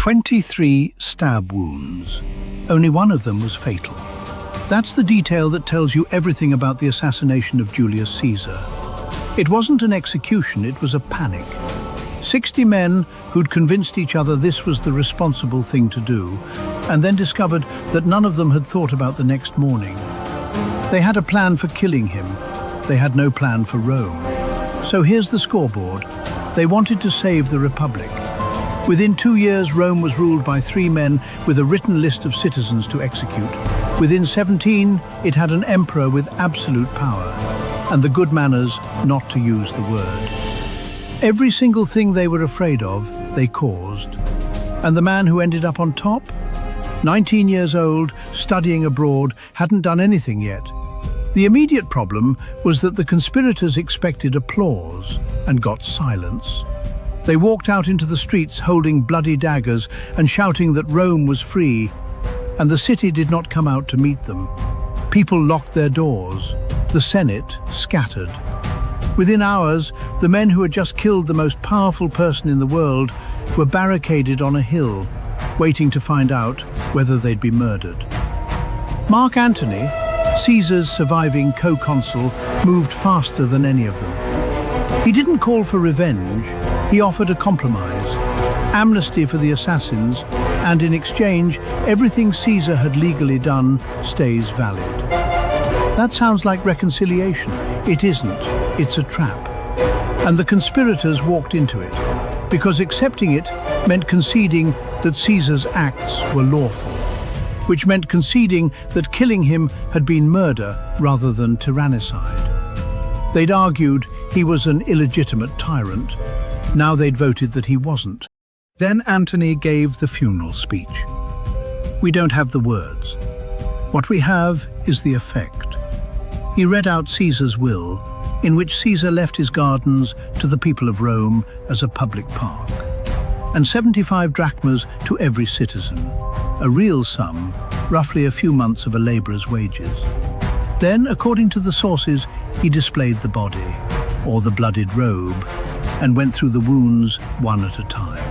23 stab wounds. Only one of them was fatal. That's the detail that tells you everything about the assassination of Julius Caesar. It wasn't an execution, it was a panic. 60 men who'd convinced each other this was the responsible thing to do, and then discovered that none of them had thought about the next morning. They had a plan for killing him. They had no plan for Rome. So here's the scoreboard. They wanted to save the Republic. Within 2 years, Rome was ruled by 3 men with a written list of citizens to execute. Within 17, it had an emperor with absolute power, and the good manners not to use the word. Every single thing they were afraid of, they caused. And the man who ended up on top? 19 years old, studying abroad, hadn't done anything yet. The immediate problem was that the conspirators expected applause and got silence. They walked out into the streets holding bloody daggers and shouting that Rome was free, and the city did not come out to meet them. People locked their doors. The Senate scattered. Within hours, the men who had just killed the most powerful person in the world were barricaded on a hill, waiting to find out whether they'd be murdered. Mark Antony, Caesar's surviving co-consul, moved faster than any of them. He didn't call for revenge, he offered a compromise, amnesty for the assassins, and in exchange, everything Caesar had legally done stays valid. That sounds like reconciliation. It isn't, it's a trap. And the conspirators walked into it, because accepting it meant conceding that Caesar's acts were lawful, which meant conceding that killing him had been murder rather than tyrannicide. They'd argued he was an illegitimate tyrant. Now they'd voted that he wasn't. Then Antony gave the funeral speech. We don't have the words. What we have is the effect. He read out Caesar's will, in which Caesar left his gardens to the people of Rome as a public park, and 75 drachmas to every citizen, a real sum, roughly a few months of a laborer's wages. Then, according to the sources, he displayed the body, or the bloodied robe, and went through the wounds one at a time.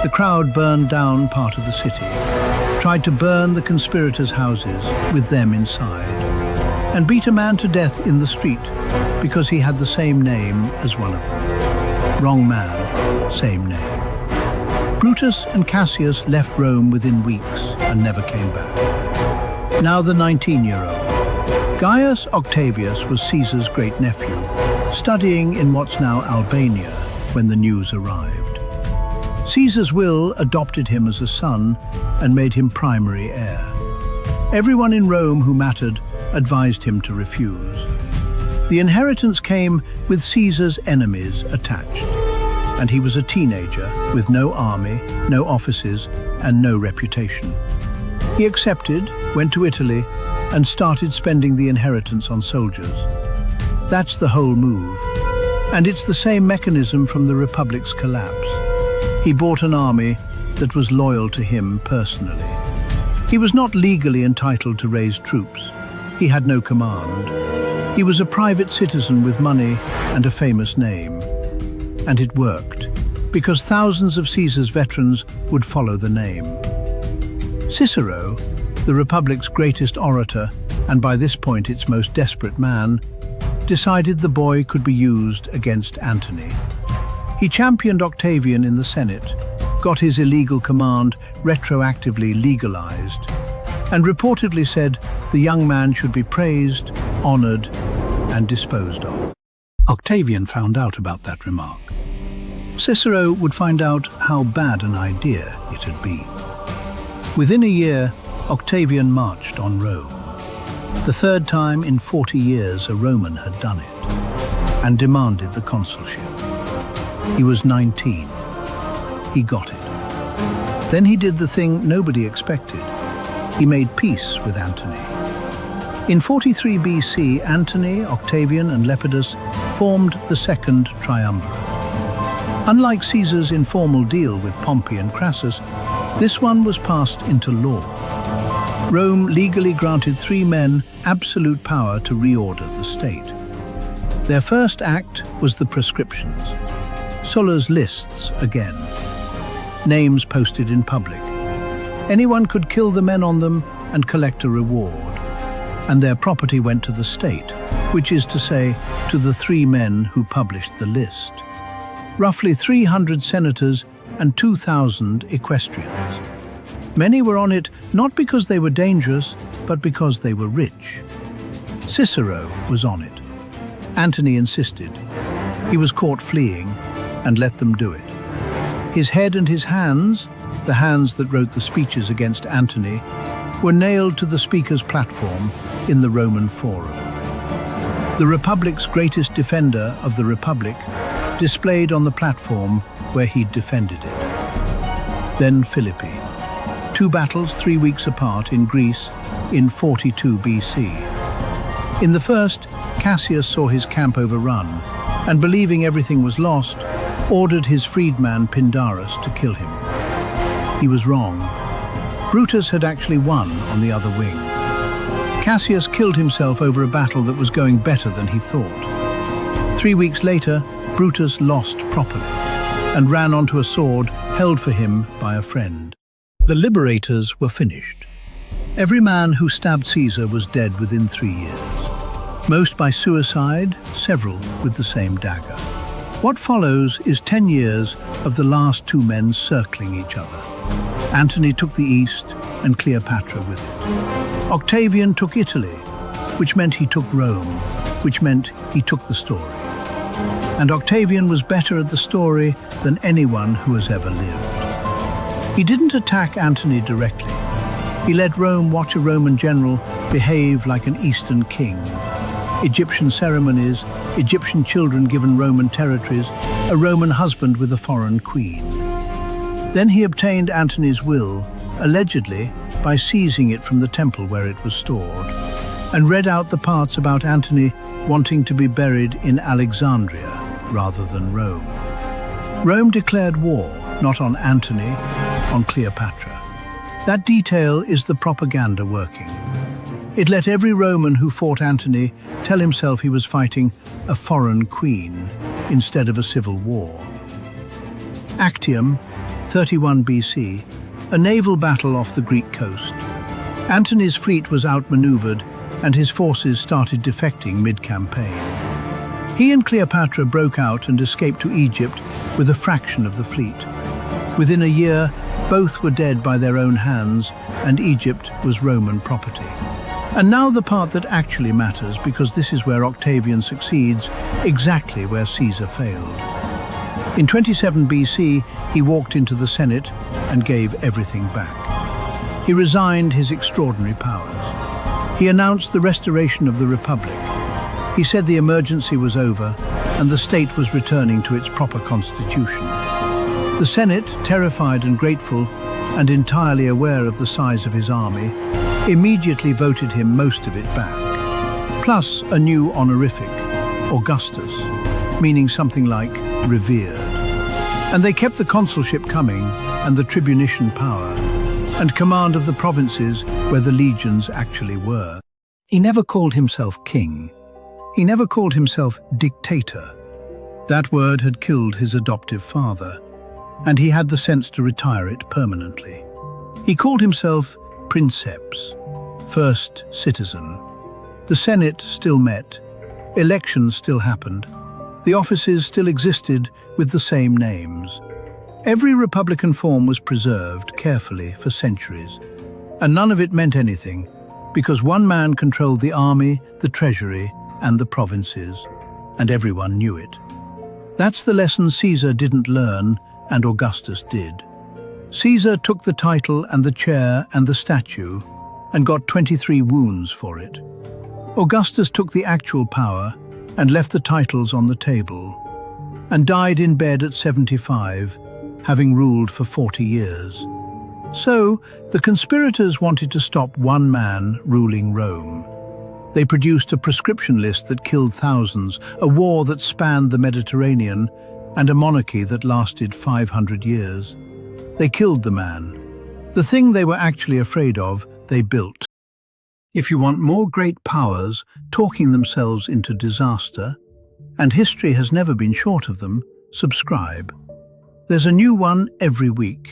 The crowd burned down part of the city, tried to burn the conspirators' houses with them inside, and beat a man to death in the street because he had the same name as one of them. Wrong man, same name. Brutus and Cassius left Rome within weeks and never came back. Now the 19-year-old. Gaius Octavius was Caesar's great-nephew, studying in what's now Albania when the news arrived. Caesar's will adopted him as a son and made him primary heir. Everyone in Rome who mattered advised him to refuse. The inheritance came with Caesar's enemies attached, and he was a teenager with no army, no offices, and no reputation. He accepted, went to Italy, and started spending the inheritance on soldiers. That's the whole move, and it's the same mechanism from the Republic's collapse. He bought an army that was loyal to him personally. He was not legally entitled to raise troops. He had no command. He was a private citizen with money and a famous name. And it worked, because thousands of Caesar's veterans would follow the name. Cicero, the Republic's greatest orator, and by this point its most desperate man, decided the boy could be used against Antony. He championed Octavian in the Senate, got his illegal command retroactively legalized, and reportedly said the young man should be praised, honored, and disposed of. Octavian found out about that remark. Cicero would find out how bad an idea it had been. Within a year, Octavian marched on Rome. The third time in 40 years a Roman had done it, and demanded the consulship. He was 19. He got it. Then he did the thing nobody expected. He made peace with Antony. In 43 BC, Antony, Octavian, and Lepidus formed the Second Triumvirate. Unlike Caesar's informal deal with Pompey and Crassus, this one was passed into law. Rome legally granted 3 men absolute power to reorder the state. Their first act was the Proscriptions, Sulla's lists again. names posted in public. Anyone could kill the men on them and collect a reward. And their property went to the state, which is to say, to the 3 men who published the list. Roughly 300 senators and 2,000 equestrians. Many were on it not because they were dangerous, but because they were rich. Cicero was on it. Antony insisted. He was caught fleeing and let them do it. His head and his hands, the hands that wrote the speeches against Antony, were nailed to the speaker's platform in the Roman Forum. The Republic's greatest defender of the Republic displayed on the platform where he'd defended it. Then Philippi. 2 battles 3 weeks apart in Greece in 42 BC. In the first, Cassius saw his camp overrun, and believing everything was lost, ordered his freedman Pindarus to kill him. He was wrong. Brutus had actually won on the other wing. Cassius killed himself over a battle that was going better than he thought. 3 weeks later, Brutus lost properly and ran onto a sword held for him by a friend. The liberators were finished. Every man who stabbed Caesar was dead within 3 years. Most by suicide, several with the same dagger. What follows is 10 years of the last 2 men circling each other. Antony took the east and Cleopatra with it. Octavian took Italy, which meant he took Rome, which meant he took the story. And Octavian was better at the story than anyone who has ever lived. He didn't attack Antony directly. He let Rome watch a Roman general behave like an Eastern king. Egyptian ceremonies, Egyptian children given Roman territories, a Roman husband with a foreign queen. Then he obtained Antony's will, allegedly by seizing it from the temple where it was stored, and read out the parts about Antony wanting to be buried in Alexandria rather than Rome. Rome declared war, not on Antony, on Cleopatra. That detail is the propaganda working. It let every Roman who fought Antony tell himself he was fighting a foreign queen instead of a civil war. Actium, 31 BC, a naval battle off the Greek coast. Antony's fleet was outmaneuvered and his forces started defecting mid-campaign. He and Cleopatra broke out and escaped to Egypt with a fraction of the fleet. Within a year, both were dead by their own hands, and Egypt was Roman property. And now the part that actually matters, because this is where Octavian succeeds, exactly where Caesar failed. In 27 BC, he walked into the Senate and gave everything back. He resigned his extraordinary powers. He announced the restoration of the Republic. He said the emergency was over and the state was returning to its proper constitution. The Senate, terrified and grateful, and entirely aware of the size of his army, immediately voted him most of it back. Plus a new honorific, Augustus, meaning something like revered. And they kept the consulship coming and the tribunician power and command of the provinces where the legions actually were. He never called himself king. He never called himself dictator. That word had killed his adoptive father, and he had the sense to retire it permanently. He called himself princeps, first citizen. The Senate still met. Elections still happened. The offices still existed with the same names. Every Republican form was preserved carefully for centuries, and none of it meant anything, because one man controlled the army, the treasury, and the provinces, and everyone knew it. That's the lesson Caesar didn't learn, and Augustus did. Caesar took the title and the chair and the statue, and got 23 wounds for it. Augustus took the actual power and left the titles on the table, and died in bed at 75, having ruled for 40 years. So, the conspirators wanted to stop one man ruling Rome. They produced a proscription list that killed thousands, a war that spanned the Mediterranean, and a monarchy that lasted 500 years. They killed the man. The thing they were actually afraid of, they built. If you want more great powers talking themselves into disaster, and history has never been short of them, subscribe. There's a new one every week.